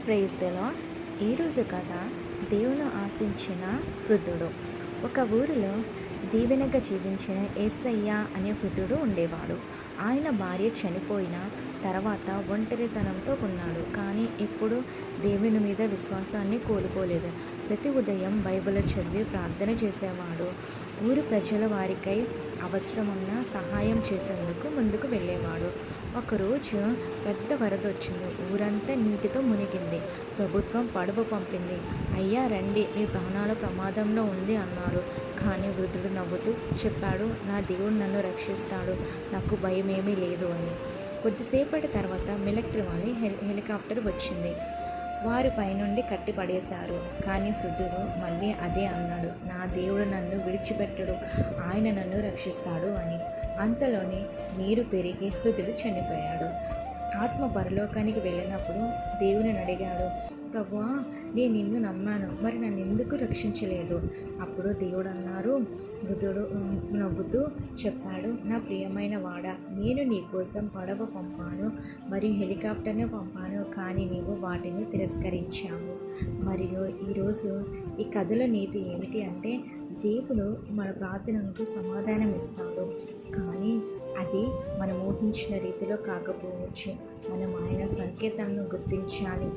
Praise the lord. ఈరోజు కథ దేవుని ఆశించిన వృద్ధుడు. ఒక ఊరిలో దీవెనగా జీవించిన యేసయ్య అనే వృద్ధుడు ఉండేవాడు. ఆయన భార్య చనిపోయిన తర్వాత ఒంటరితనంతో ఉన్నాడు. కానీ ఎప్పుడూ దేవుని మీద విశ్వాసాన్ని కోల్పోలేదు. ప్రతి ఉదయం బైబిల్ చదివి ప్రార్థన చేసేవాడు. ఊరి ప్రజల వారికై అవసరమున్న సహాయం చేసేందుకు ముందుకు వెళ్ళేవాడు. ఒకరోజు పెద్ద వరద వచ్చింది. ఊరంతా నీటితో మునిగింది. ప్రభుత్వం పడవ పంపింది. అయ్యా రండి, మీ ప్రాణాల ప్రమాదంలో ఉంది అన్నారు. కానీ వృద్ధుడు నవ్వుతూ చెప్పాడు, నా దేవుడు నన్ను రక్షిస్తాడు, నాకు భయమేమీ లేదు అని. కొద్దిసేపటి తర్వాత మిలిటరీ వాళ్ళ హెలికాప్టర్ వచ్చింది. వారి పైనుండి కట్టిపడేశారు. కానీ వృద్ధుడు మళ్ళీ అదే అన్నాడు, నా దేవుడు నన్ను విడిచిపెట్టడు, ఆయన నన్ను రక్షిస్తాడు అని. అంతలోనే నీరు పెరిగి వృద్ధుడు చనిపోయాడు. ఆత్మ పరలోకానికి వెళ్ళినప్పుడు దేవుని అడిగాడు, ప్రభువా, నేను నిన్ను నమ్మాను, మరి నన్ను ఎందుకు రక్షించలేదు? అప్పుడు దేవుడు అన్నారు, వృద్ధుడు నవ్వుతూ చెప్పాడు, నా ప్రియమైన వాడా, నేను నీ కోసం పడవ పంపాను మరియు హెలికాప్టర్ను పంపాను, కానీ నీవు వాటిని తిరస్కరించావు. మరియు ఈరోజు ఈ కథలో నీతి ఏమిటి అంటే, దేవుడు మన ప్రార్థనకు సమాధానం ఇస్తాడు, కానీ అది మనం ఊహించిన రీతిలో కాకపోవచ్చు. మనం ఆయన సంకేతాలను గుర్తించాలి.